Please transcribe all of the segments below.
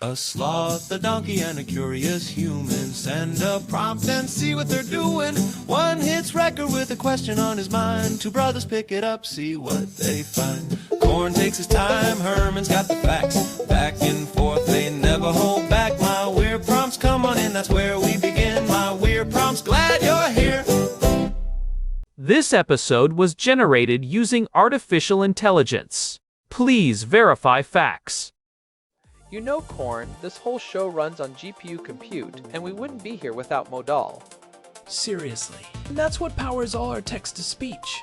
A sloth, a donkey, and a curious human. Send a prompt and see what they're doing. One hits record with a question on his mind. Two brothers pick it up, see what they find. Corn takes his time, Herman's got the facts. Back and forth, they never hold back. My weird prompts, come on in, that's where we begin. My weird prompts, glad you're here. This episode was generated using artificial intelligence. Please verify facts. You know, Corn, this whole show runs on GPU compute, and we wouldn't be here without Modal. Seriously. And that's what powers all our text-to-speech.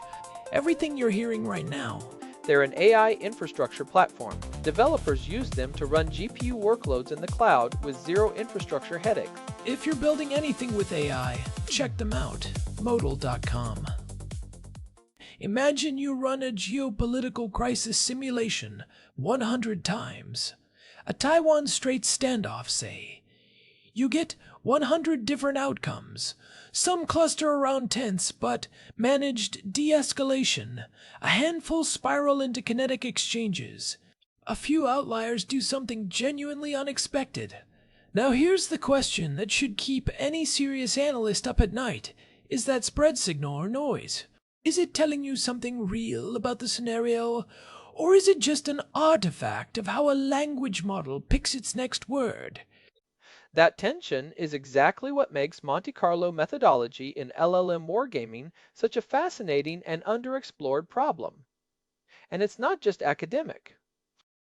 Everything you're hearing right now. They're an AI infrastructure platform. Developers use them to run GPU workloads in the cloud with zero infrastructure headaches. If you're building anything with AI, check them out. Modal.com. Imagine you run a geopolitical crisis simulation 100 times. A Taiwan Straits standoff, say. You get 100 different outcomes. Some cluster around tense but managed de-escalation. A handful spiral into kinetic exchanges. A few outliers do something genuinely unexpected. Now here's the question that should keep any serious analyst up at night. Is that spread signal or noise? Is it telling you something real about the scenario? Or is it just an artifact of how a language model picks its next word? That tension is exactly what makes Monte Carlo methodology in LLM wargaming such a fascinating and underexplored problem. And it's not just academic.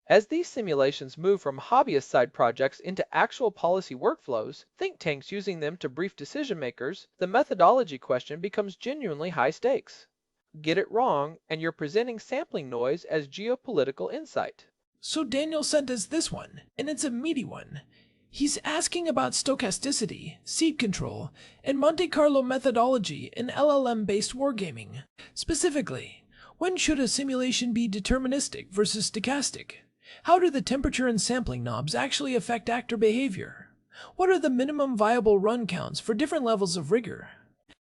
As these simulations move from hobbyist side projects into actual policy workflows, think tanks using them to brief decision makers, the methodology question becomes genuinely high stakes. Get it wrong, and you're presenting sampling noise as geopolitical insight. So Daniel sent us this one, and it's a meaty one. He's asking about stochasticity, seed control, and Monte Carlo methodology in LLM-based wargaming. Specifically, when should a simulation be deterministic versus stochastic? How do the temperature and sampling knobs actually affect actor behavior? What are the minimum viable run counts for different levels of rigor?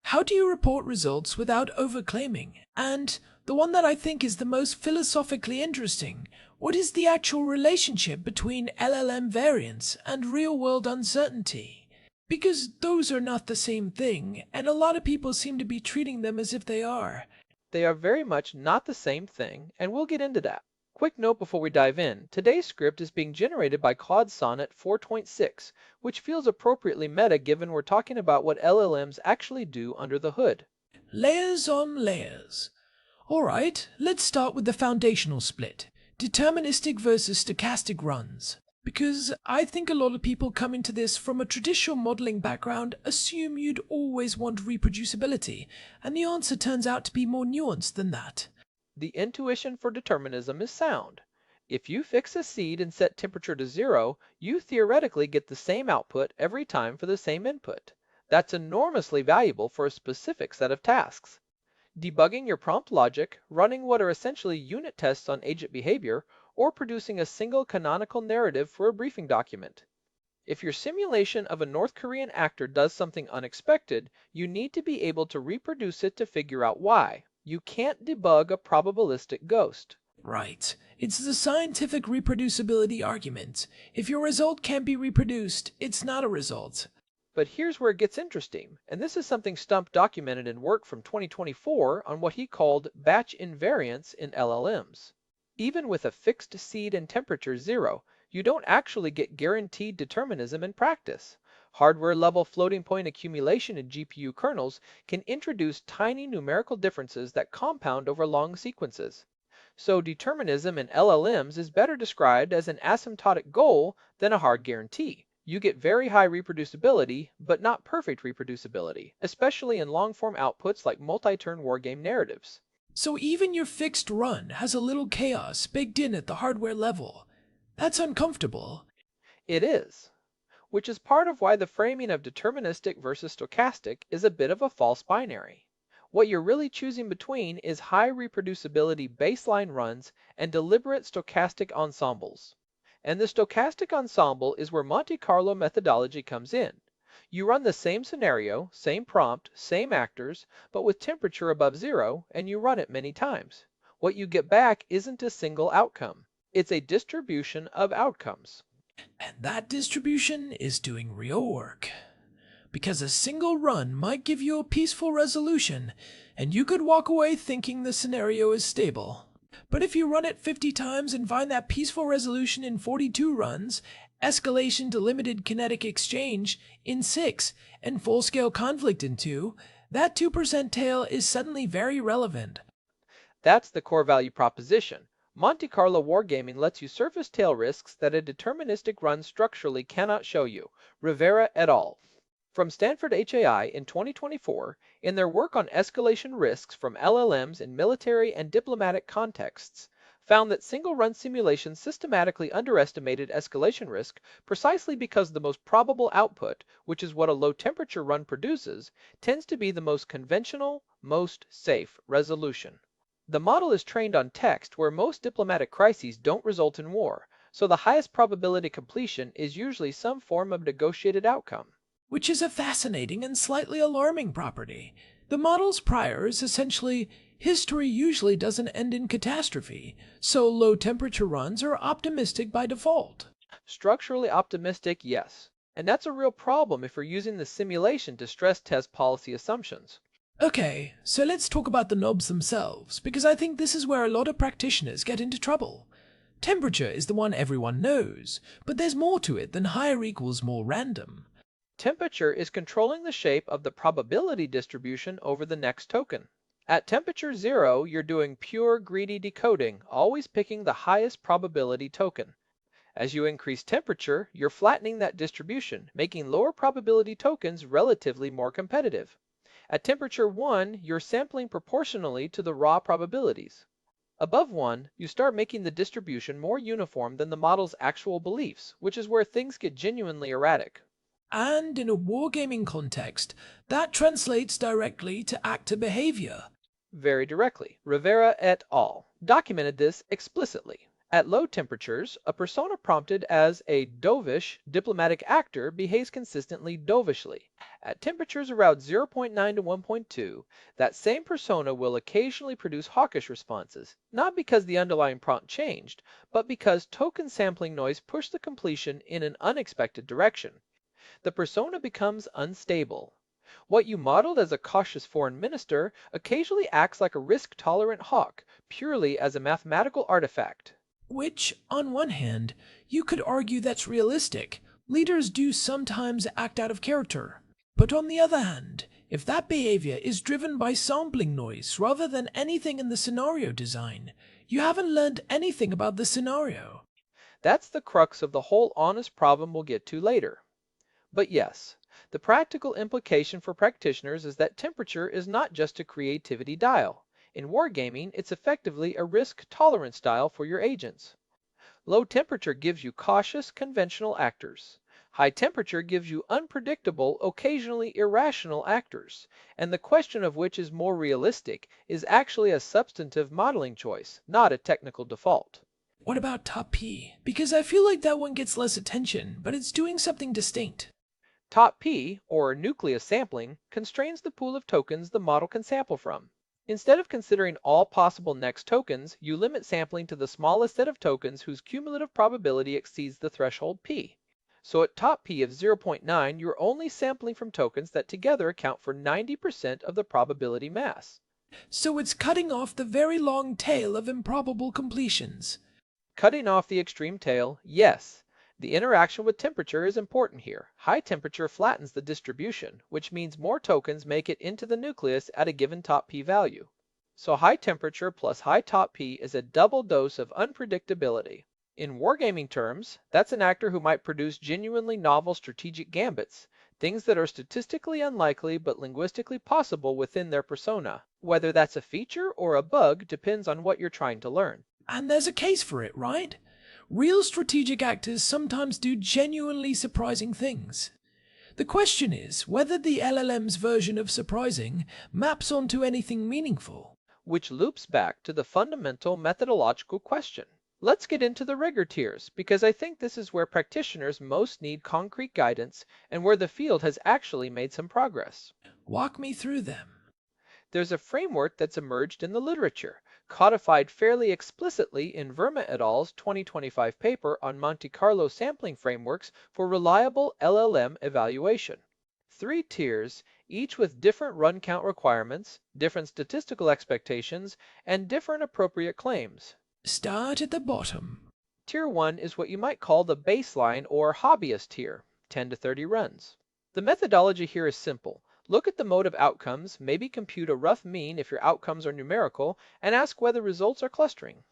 How do you report results without overclaiming? And the one that I think is the most philosophically interesting, what is the actual relationship between LLM variance and real-world uncertainty? Because those are not the same thing, and a lot of people seem to be treating them as if they are. They are very much not the same thing, and we'll get into that. Quick note before we dive in, today's script is being generated by Claude Sonnet 4.6, which feels appropriately meta given we're talking about what LLMs actually do under the hood. Layers on layers. Alright, let's start with the foundational split. Deterministic versus stochastic runs. Because I think a lot of people coming to this from a traditional modeling background assume you'd always want reproducibility, and the answer turns out to be more nuanced than that. The intuition for determinism is sound. If you fix a seed and set temperature to 0, you theoretically get the same output every time for the same input. That's enormously valuable for a specific set of tasks. Debugging your prompt logic, running what are essentially unit tests on agent behavior, or producing a single canonical narrative for a briefing document. If your simulation of a North Korean actor does something unexpected, you need to be able to reproduce it to figure out why. You can't debug a probabilistic ghost. Right. It's the scientific reproducibility argument. If your result can't be reproduced, it's not a result. But here's where it gets interesting, and this is something Stump documented in work from 2024 on what he called batch invariance in LLMs. Even with a fixed seed and temperature 0, you don't actually get guaranteed determinism in practice. Hardware-level floating-point accumulation in GPU kernels can introduce tiny numerical differences that compound over long sequences. So determinism in LLMs is better described as an asymptotic goal than a hard guarantee. You get very high reproducibility, but not perfect reproducibility, especially in long-form outputs like multi-turn wargame narratives. So even your fixed run has a little chaos baked in at the hardware level. That's uncomfortable. It is. Which is part of why the framing of deterministic versus stochastic is a bit of a false binary. What you're really choosing between is high reproducibility baseline runs and deliberate stochastic ensembles. And the stochastic ensemble is where Monte Carlo methodology comes in. You run the same scenario, same prompt, same actors, but with temperature above 0, and you run it many times. What you get back isn't a single outcome. It's a distribution of outcomes. And that distribution is doing real work. Because a single run might give you a peaceful resolution, and you could walk away thinking the scenario is stable. But if you run it 50 times and find that peaceful resolution in 42 runs, escalation to limited kinetic exchange in 6, and full-scale conflict in 2, that 2% tail is suddenly very relevant. That's the core value proposition. Monte Carlo wargaming lets you surface tail risks that a deterministic run structurally cannot show you. Rivera et al. From Stanford HAI in 2024, in their work on escalation risks from LLMs in military and diplomatic contexts, found that single-run simulations systematically underestimated escalation risk precisely because the most probable output, which is what a low-temperature run produces, tends to be the most conventional, most safe resolution. The model is trained on text where most diplomatic crises don't result in war, so the highest probability completion is usually some form of negotiated outcome. Which is a fascinating and slightly alarming property. The model's prior is essentially history usually doesn't end in catastrophe, so low-temperature runs are optimistic by default. Structurally optimistic, yes. And that's a real problem if you're using the simulation to stress test policy assumptions. Okay, so let's talk about the knobs themselves, because I think this is where a lot of practitioners get into trouble. Temperature is the one everyone knows, but there's more to it than higher equals more random. Temperature is controlling the shape of the probability distribution over the next token. At temperature 0, you're doing pure greedy decoding, always picking the highest probability token. As you increase temperature, you're flattening that distribution, making lower probability tokens relatively more competitive. At temperature 1, you're sampling proportionally to the raw probabilities. Above 1, you start making the distribution more uniform than the model's actual beliefs, which is where things get genuinely erratic. And in a wargaming context, that translates directly to actor behavior. Very directly. Rivera et al. Documented this explicitly. At low temperatures, a persona prompted as a dovish diplomatic actor behaves consistently dovishly. At temperatures around 0.9 to 1.2, that same persona will occasionally produce hawkish responses, not because the underlying prompt changed, but because token sampling noise pushed the completion in an unexpected direction. The persona becomes unstable. What you modeled as a cautious foreign minister occasionally acts like a risk-tolerant hawk, purely as a mathematical artifact. Which, on one hand, you could argue that's realistic. Leaders do sometimes act out of character. But on the other hand, if that behavior is driven by sampling noise rather than anything in the scenario design, you haven't learned anything about the scenario. That's the crux of the whole honest problem we'll get to later. But yes, the practical implication for practitioners is that temperature is not just a creativity dial. In wargaming, it's effectively a risk tolerance dial for your agents. Low temperature gives you cautious, conventional actors. High temperature gives you unpredictable, occasionally irrational actors. And the question of which is more realistic is actually a substantive modeling choice, not a technical default. What about top P? Because I feel like that one gets less attention, but it's doing something distinct. Top P, or nucleus sampling, constrains the pool of tokens the model can sample from. Instead of considering all possible next tokens, you limit sampling to the smallest set of tokens whose cumulative probability exceeds the threshold P. So at top P of 0.9, you're only sampling from tokens that together account for 90% of the probability mass. So it's cutting off the very long tail of improbable completions. Cutting off the extreme tail, yes. The interaction with temperature is important here. High temperature flattens the distribution, which means more tokens make it into the nucleus at a given top P value. So high temperature plus high top P is a double dose of unpredictability. In wargaming terms, that's an actor who might produce genuinely novel strategic gambits, things that are statistically unlikely but linguistically possible within their persona. Whether that's a feature or a bug depends on what you're trying to learn. And there's a case for it, right? Real strategic actors sometimes do genuinely surprising things. The question is whether the LLM's version of surprising maps onto anything meaningful. Which loops back to the fundamental methodological question. Let's get into the rigor tiers, because I think this is where practitioners most need concrete guidance and where the field has actually made some progress. Walk me through them. There's a framework that's emerged in the literature, codified fairly explicitly in Verma et al.'s 2025 paper on Monte Carlo sampling frameworks for reliable LLM evaluation. 3 tiers, each with different run count requirements, different statistical expectations, and different appropriate claims. Start at the bottom. Tier 1 is what you might call the baseline or hobbyist tier, 10 to 30 runs. The methodology here is simple. Look at the mode of outcomes, maybe compute a rough mean if your outcomes are numerical, and ask whether results are clustering.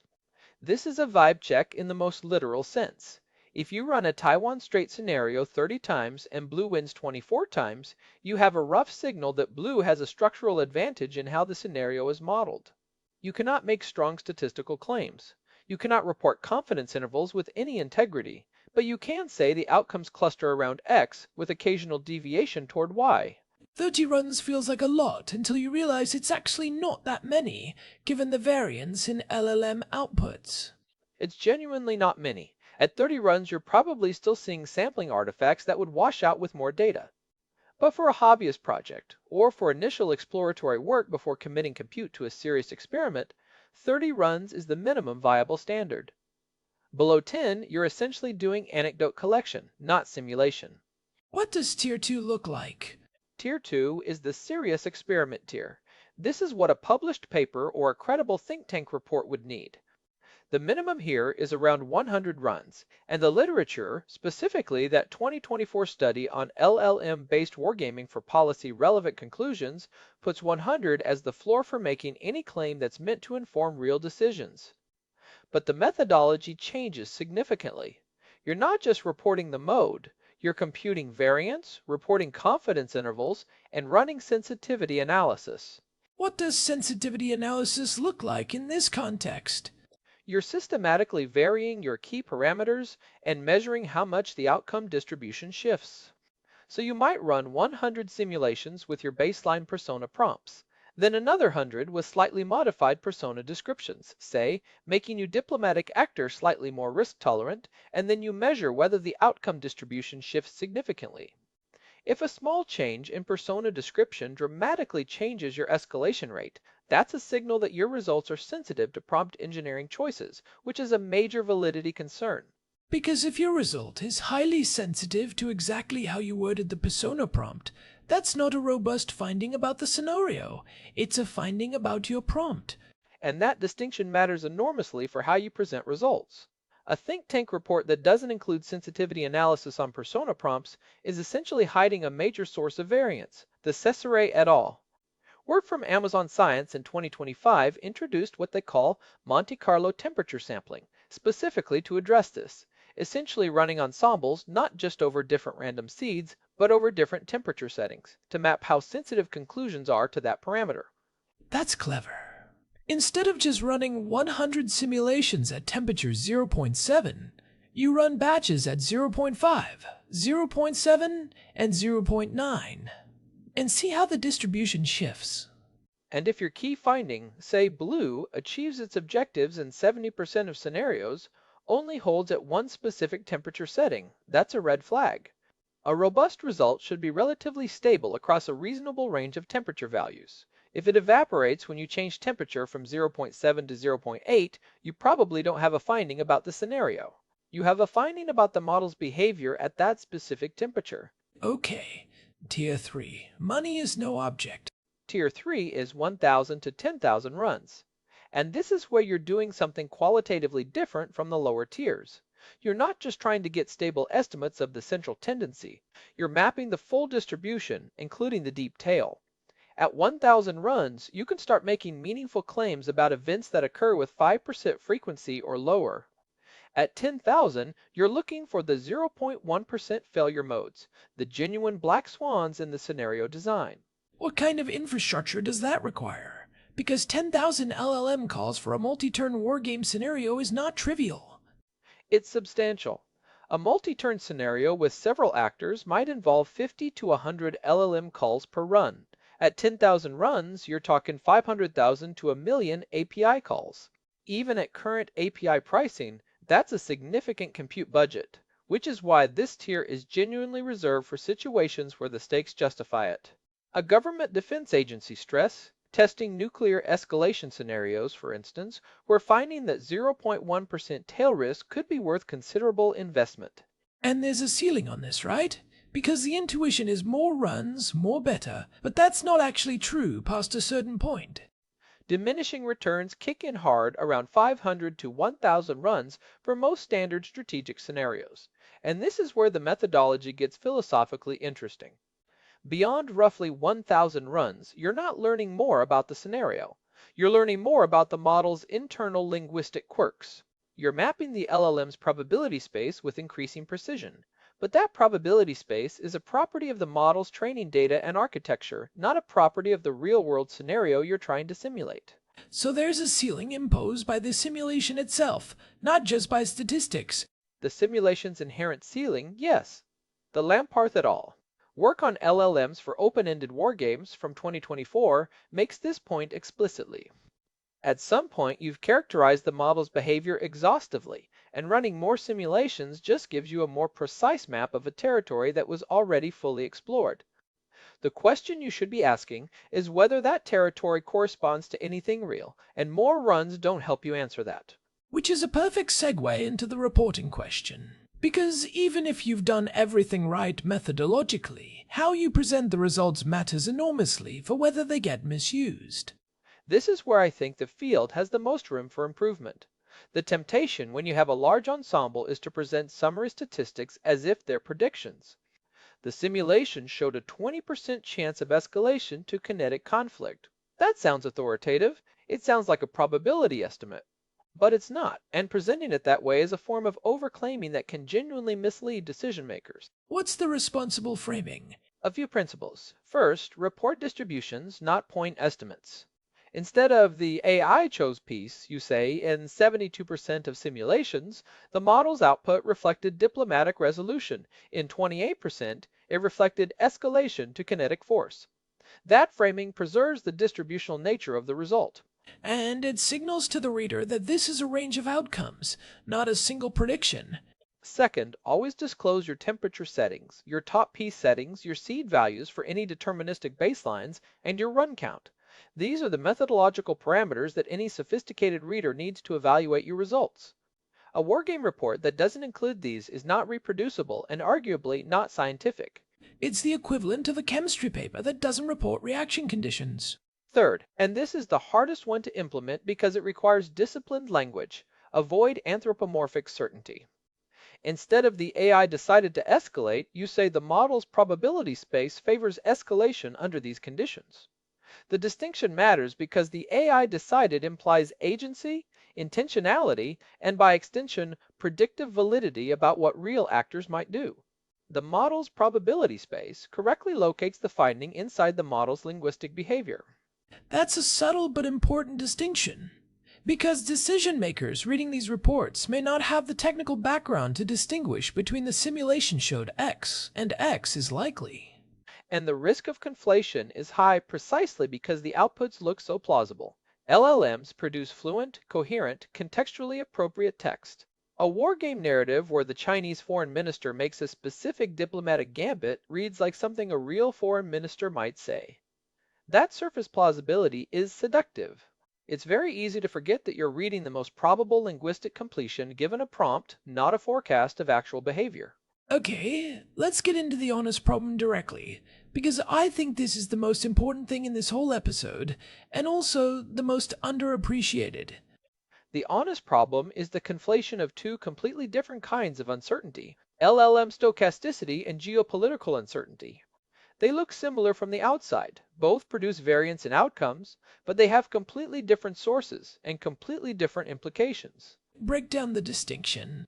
This is a vibe check in the most literal sense. If you run a Taiwan Strait scenario 30 times and blue wins 24 times, you have a rough signal that blue has a structural advantage in how the scenario is modeled. You cannot make strong statistical claims. You cannot report confidence intervals with any integrity, but you can say the outcomes cluster around X with occasional deviation toward Y. 30 runs feels like a lot until you realize it's actually not that many, given the variance in LLM outputs. It's genuinely not many. At 30 runs, you're probably still seeing sampling artifacts that would wash out with more data. But for a hobbyist project, or for initial exploratory work before committing compute to a serious experiment, 30 runs is the minimum viable standard. Below 10, you're essentially doing anecdote collection, not simulation. What does Tier 2 look like? Tier 2 is the serious experiment tier. This is what a published paper or a credible think tank report would need. The minimum here is around 100 runs, and the literature, specifically that 2024 study on LLM-based wargaming for policy-relevant conclusions, puts 100 as the floor for making any claim that's meant to inform real decisions. But the methodology changes significantly. You're not just reporting the mode, you're computing variance, reporting confidence intervals, and running sensitivity analysis. What does sensitivity analysis look like in this context? You're systematically varying your key parameters and measuring how much the outcome distribution shifts. So you might run 100 simulations with your baseline persona prompts, then another 100 with slightly modified persona descriptions, say, making you diplomatic actor slightly more risk tolerant, and then you measure whether the outcome distribution shifts significantly. If a small change in persona description dramatically changes your escalation rate, that's a signal that your results are sensitive to prompt engineering choices, which is a major validity concern. Because if your result is highly sensitive to exactly how you worded the persona prompt, that's not a robust finding about the scenario. It's a finding about your prompt. And that distinction matters enormously for how you present results. A think tank report that doesn't include sensitivity analysis on persona prompts is essentially hiding a major source of variance, the Cesare et al. Work from Amazon Science in 2025 introduced what they call Monte Carlo temperature sampling, specifically to address this, essentially running ensembles not just over different random seeds, but over different temperature settings, to map how sensitive conclusions are to that parameter. That's clever. Instead of just running 100 simulations at temperature 0.7, you run batches at 0.5, 0.7, and 0.9, and see how the distribution shifts. And if your key finding, say blue, achieves its objectives in 70% of scenarios, only holds at one specific temperature setting, that's a red flag. A robust result should be relatively stable across a reasonable range of temperature values. If it evaporates when you change temperature from 0.7 to 0.8, you probably don't have a finding about the scenario. You have a finding about the model's behavior at that specific temperature. Okay, Tier 3. Money is no object. Tier 3 is 1,000 to 10,000 runs. And this is where you're doing something qualitatively different from the lower tiers. You're not just trying to get stable estimates of the central tendency. You're mapping the full distribution, including the deep tail. At 1,000 runs, you can start making meaningful claims about events that occur with 5% frequency or lower. At 10,000, you're looking for the 0.1% failure modes, the genuine black swans in the scenario design. What kind of infrastructure does that require? Because 10,000 LLM calls for a multi-turn wargame scenario is not trivial. It's substantial. A multi-turn scenario with several actors might involve 50 to 100 LLM calls per run. At 10,000 runs, you're talking 500,000 to 1 million API calls. Even at current API pricing, that's a significant compute budget, which is why this tier is genuinely reserved for situations where the stakes justify it. A government defense agency stress, Testing nuclear escalation scenarios, for instance, we're finding that 0.1% tail risk could be worth considerable investment. And there's a ceiling on this, right? Because the intuition is more runs, more better, but that's not actually true past a certain point. Diminishing returns kick in hard around 500 to 1,000 runs for most standard strategic scenarios, and this is where the methodology gets philosophically interesting. Beyond roughly 1,000 runs, you're not learning more about the scenario. You're learning more about the model's internal linguistic quirks. You're mapping the LLM's probability space with increasing precision. But that probability space is a property of the model's training data and architecture, not a property of the real-world scenario you're trying to simulate. So there's a ceiling imposed by the simulation itself, not just by statistics. The simulation's inherent ceiling, yes. The Lamparth et al. Work on LLMs for open-ended wargames from 2024 makes this point explicitly. At some point, you've characterized the model's behavior exhaustively, and running more simulations just gives you a more precise map of a territory that was already fully explored. The question you should be asking is whether that territory corresponds to anything real, and more runs don't help you answer that. Which is a perfect segue into the reporting question. Because even if you've done everything right methodologically, how you present the results matters enormously for whether they get misused. This is where I think the field has the most room for improvement. The temptation when you have a large ensemble is to present summary statistics as if they're predictions. The simulation showed a 20% chance of escalation to kinetic conflict. That sounds authoritative. It sounds like a probability estimate. But it's not, and presenting it that way is a form of overclaiming that can genuinely mislead decision makers. What's the responsible framing? A few principles. First, report distributions, not point estimates. Instead of the AI chose piece, you say, in 72% of simulations, the model's output reflected diplomatic resolution. In 28%, it reflected escalation to kinetic force. That framing preserves the distributional nature of the result. And it signals to the reader that this is a range of outcomes, not a single prediction. Second, always disclose your temperature settings, your top piece settings, your seed values for any deterministic baselines, and your run count. These are the methodological parameters that any sophisticated reader needs to evaluate your results. A wargame report that doesn't include these is not reproducible and arguably not scientific. It's the equivalent of a chemistry paper that doesn't report reaction conditions. Third, and this is the hardest one to implement because it requires disciplined language, avoid anthropomorphic certainty. Instead of the AI decided to escalate, you say the model's probability space favors escalation under these conditions. The distinction matters because the AI decided implies agency, intentionality, and by extension, predictive validity about what real actors might do. The model's probability space correctly locates the finding inside the model's linguistic behavior. That's a subtle but important distinction. Because decision makers reading these reports may not have the technical background to distinguish between the simulation showed X and X is likely. And the risk of conflation is high precisely because the outputs look so plausible. LLMs produce fluent, coherent, contextually appropriate text. A wargame narrative where the Chinese foreign minister makes a specific diplomatic gambit reads like something a real foreign minister might say. That surface plausibility is seductive. It's very easy to forget that you're reading the most probable linguistic completion given a prompt, not a forecast of actual behavior. Okay, let's get into the honest problem directly, because I think this is the most important thing in this whole episode, and also the most underappreciated. The honest problem is the conflation of two completely different kinds of uncertainty, LLM stochasticity and geopolitical uncertainty. They look similar from the outside. Both produce variance in outcomes, but they have completely different sources and completely different implications. Break down the distinction.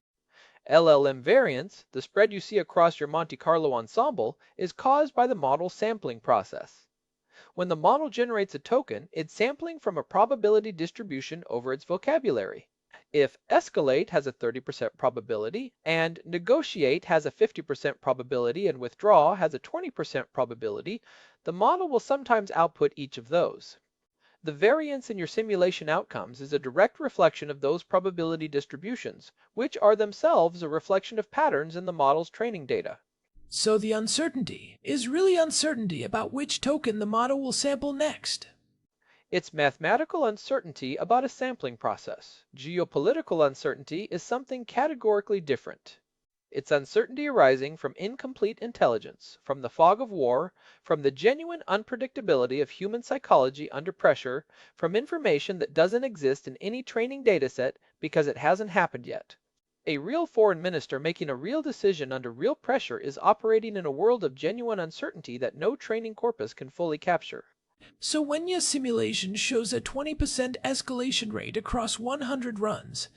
LLM variance, the spread you see across your Monte Carlo ensemble, is caused by the model sampling process. When the model generates a token, it's sampling from a probability distribution over its vocabulary. If escalate has a 30% probability, and negotiate has a 50% probability, and withdraw has a 20% probability, the model will sometimes output each of those. The variance in your simulation outcomes is a direct reflection of those probability distributions, which are themselves a reflection of patterns in the model's training data. So the uncertainty is really uncertainty about which token the model will sample next. It's mathematical uncertainty about a sampling process. Geopolitical uncertainty is something categorically different. It's uncertainty arising from incomplete intelligence, from the fog of war, from the genuine unpredictability of human psychology under pressure, from information that doesn't exist in any training dataset because it hasn't happened yet. A real foreign minister making a real decision under real pressure is operating in a world of genuine uncertainty that no training corpus can fully capture. So when your simulation shows a 20% escalation rate across 100 runs,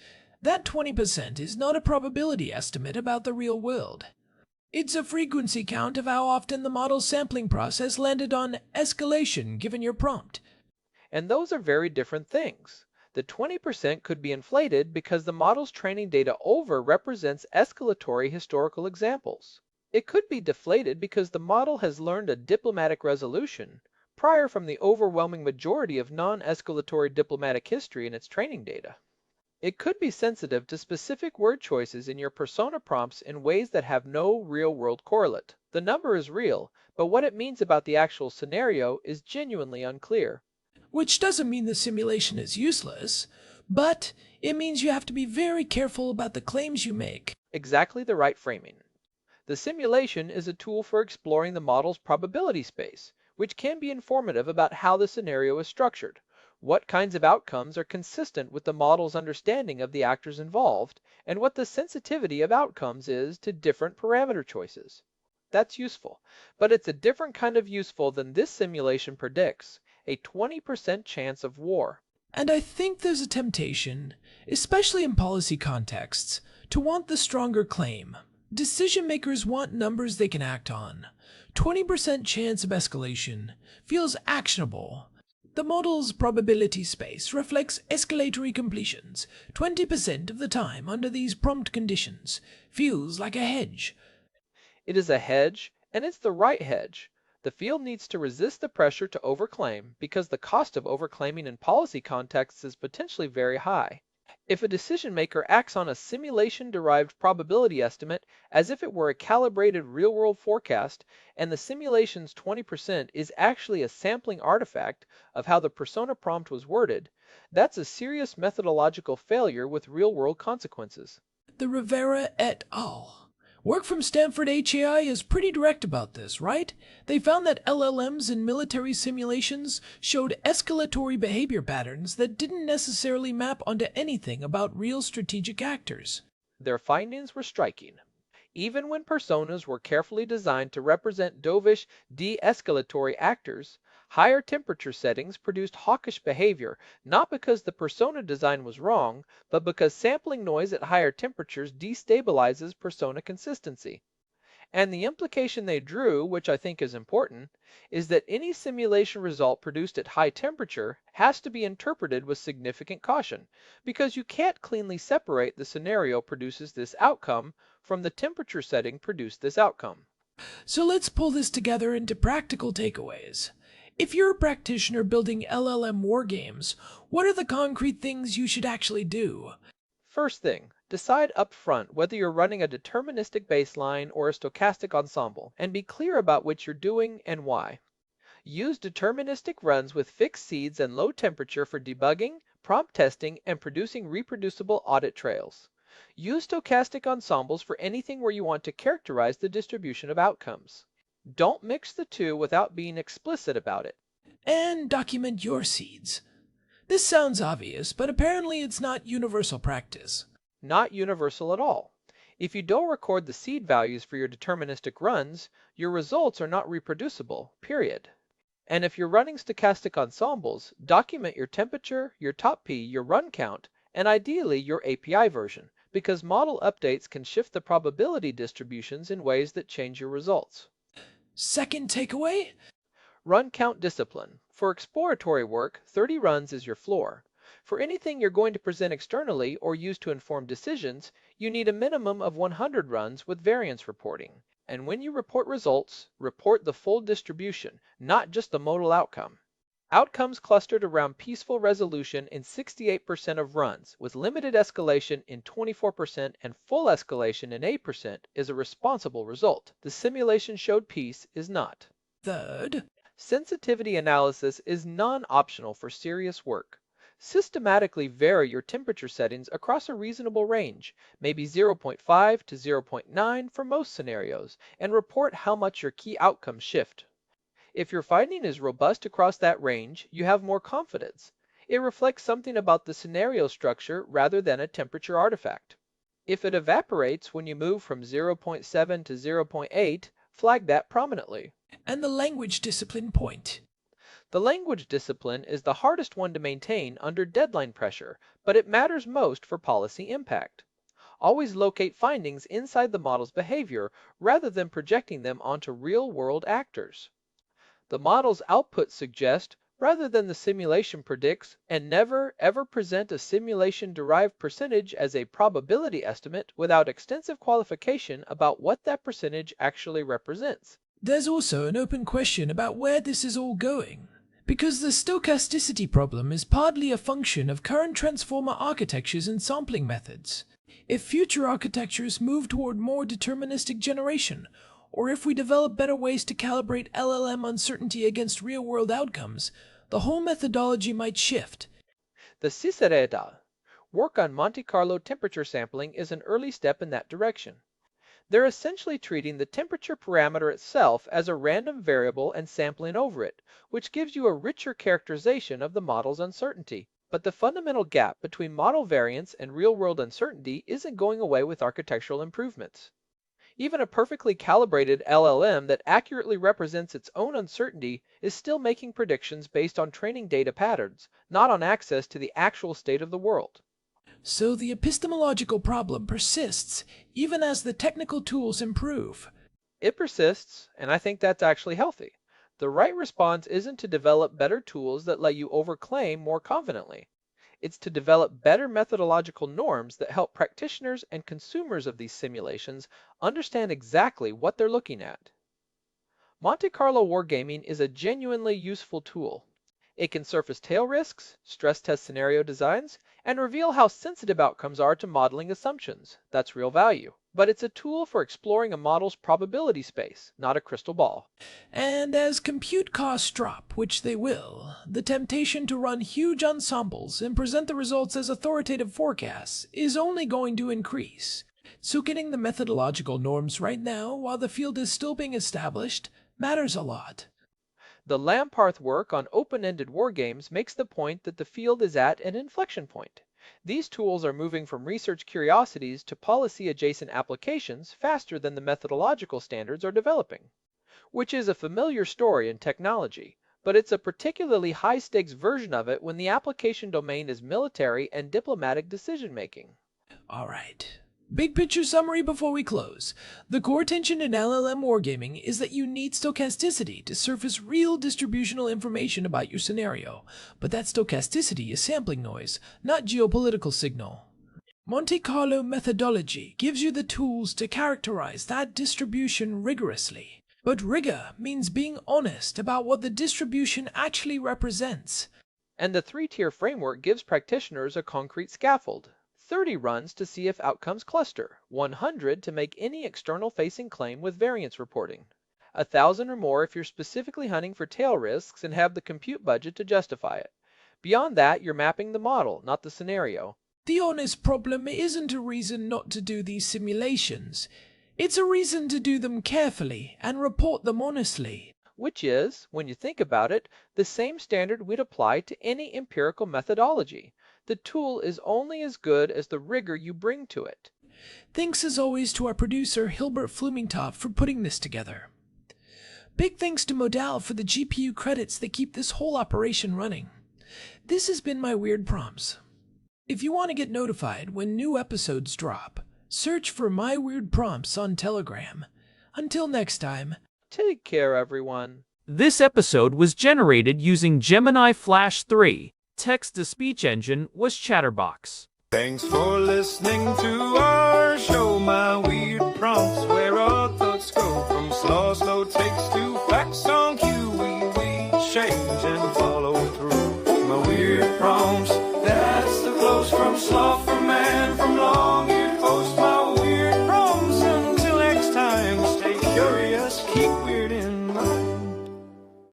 that 20% is not a probability estimate about the real world. It's a frequency count of how often the model's sampling process landed on escalation given your prompt. And those are very different things. The 20% could be inflated because the model's training data over represents escalatory historical examples. It could be deflated because the model has learned a diplomatic resolution prior from the overwhelming majority of non-escalatory diplomatic history in its training data. It could be sensitive to specific word choices in your persona prompts in ways that have no real-world correlate. The number is real, but what it means about the actual scenario is genuinely unclear. Which doesn't mean the simulation is useless, but it means you have to be very careful about the claims you make. Exactly the right framing. The simulation is a tool for exploring the model's probability space, which can be informative about how the scenario is structured. What kinds of outcomes are consistent with the model's understanding of the actors involved, and what the sensitivity of outcomes is to different parameter choices. That's useful, but it's a different kind of useful than this simulation predicts, a 20% chance of war. And I think there's a temptation, especially in policy contexts, to want the stronger claim. Decision makers want numbers they can act on. 20% chance of escalation feels actionable. The model's probability space reflects escalatory completions 20% of the time under these prompt conditions. Feels like a hedge. It is a hedge, and it's the right hedge. The field needs to resist the pressure to overclaim because the cost of overclaiming in policy contexts is potentially very high. If a decision maker acts on a simulation-derived probability estimate as if it were a calibrated real-world forecast, and the simulation's 20% is actually a sampling artifact of how the persona prompt was worded, that's a serious methodological failure with real-world consequences. The Rivera et al. Work from Stanford HAI is pretty direct about this, right? They found that LLMs in military simulations showed escalatory behavior patterns that didn't necessarily map onto anything about real strategic actors. Their findings were striking. Even when personas were carefully designed to represent dovish, de-escalatory actors, higher temperature settings produced hawkish behavior, not because the persona design was wrong, but because sampling noise at higher temperatures destabilizes persona consistency. And the implication they drew, which I think is important, is that any simulation result produced at high temperature has to be interpreted with significant caution, because you can't cleanly separate the scenario produces this outcome from the temperature setting produced this outcome. So let's pull this together into practical takeaways. If you're a practitioner building LLM wargames, what are the concrete things you should actually do? First thing, decide up front whether you're running a deterministic baseline or a stochastic ensemble, and be clear about what you're doing and why. Use deterministic runs with fixed seeds and low temperature for debugging, prompt testing, and producing reproducible audit trails. Use stochastic ensembles for anything where you want to characterize the distribution of outcomes. Don't mix the two without being explicit about it. And document your seeds. This sounds obvious, but apparently it's not universal practice. Not universal at all. If you don't record the seed values for your deterministic runs, your results are not reproducible, period. And if you're running stochastic ensembles, document your temperature, your top P, your run count, and ideally your API version, because model updates can shift the probability distributions in ways that change your results. Second takeaway? Run count discipline. For exploratory work, 30 runs is your floor. For anything you're going to present externally or use to inform decisions, you need a minimum of 100 runs with variance reporting. And when you report results, report the full distribution, not just the modal outcome. Outcomes clustered around peaceful resolution in 68% of runs, with limited escalation in 24% and full escalation in 8% is a responsible result. The simulation showed peace is not. Third? Sensitivity analysis is non-optional for serious work. Systematically vary your temperature settings across a reasonable range, maybe 0.5 to 0.9 for most scenarios, and report how much your key outcomes shift. If your finding is robust across that range, you have more confidence. It reflects something about the scenario structure rather than a temperature artifact. If it evaporates when you move from 0.7 to 0.8, flag that prominently. And the language discipline point. The language discipline is the hardest one to maintain under deadline pressure, but it matters most for policy impact. Always locate findings inside the model's behavior rather than projecting them onto real-world actors. The model's output suggests rather than the simulation predicts, and never ever present a simulation-derived percentage as a probability estimate without extensive qualification about what that percentage actually represents. There's also an open question about where this is all going, because the stochasticity problem is partly a function of current transformer architectures and sampling methods. If future architectures move toward more deterministic generation, or if we develop better ways to calibrate LLM uncertainty against real-world outcomes, the whole methodology might shift. The CICERETA work on Monte Carlo temperature sampling is an early step in that direction. They're essentially treating the temperature parameter itself as a random variable and sampling over it, which gives you a richer characterization of the model's uncertainty. But the fundamental gap between model variance and real-world uncertainty isn't going away with architectural improvements. Even a perfectly calibrated LLM that accurately represents its own uncertainty is still making predictions based on training data patterns, not on access to the actual state of the world. So the epistemological problem persists, even as the technical tools improve. It persists, and I think that's actually healthy. The right response isn't to develop better tools that let you overclaim more confidently. It's to develop better methodological norms that help practitioners and consumers of these simulations understand exactly what they're looking at. Monte Carlo wargaming is a genuinely useful tool. It can surface tail risks, stress test scenario designs, and reveal how sensitive outcomes are to modeling assumptions. That's real value. But it's a tool for exploring a model's probability space, not a crystal ball. And as compute costs drop, which they will, the temptation to run huge ensembles and present the results as authoritative forecasts is only going to increase. So getting the methodological norms right now, while the field is still being established, matters a lot. The Lamparth work on open-ended wargames makes the point that the field is at an inflection point. These tools are moving from research curiosities to policy-adjacent applications faster than the methodological standards are developing, which is a familiar story in technology, but it's a particularly high-stakes version of it when the application domain is military and diplomatic decision-making. All right. Big picture summary before we close. The core tension in LLM wargaming is that you need stochasticity to surface real distributional information about your scenario, but that stochasticity is sampling noise, not geopolitical signal. Monte Carlo methodology gives you the tools to characterize that distribution rigorously. But rigor means being honest about what the distribution actually represents. And the three-tier framework gives practitioners a concrete scaffold. 30 runs to see if outcomes cluster, 100 to make any external-facing claim with variance reporting, 1,000 or more if you're specifically hunting for tail risks and have the compute budget to justify it. Beyond that, you're mapping the model, not the scenario. The honest problem isn't a reason not to do these simulations. It's a reason to do them carefully and report them honestly. Which is, when you think about it, the same standard we'd apply to any empirical methodology. The tool is only as good as the rigor you bring to it. Thanks as always to our producer Hilbert Flumingtop for putting this together. Big thanks to Modal for the GPU credits that keep this whole operation running. This has been my Weird Prompts. If you want to get notified when new episodes drop, search for My Weird Prompts on Telegram. Until next time, Take care, everyone. This episode was generated using Gemini Flash 3. Text-to-speech engine was Chatterbox. Thanks for listening to our show, My Weird Prompts.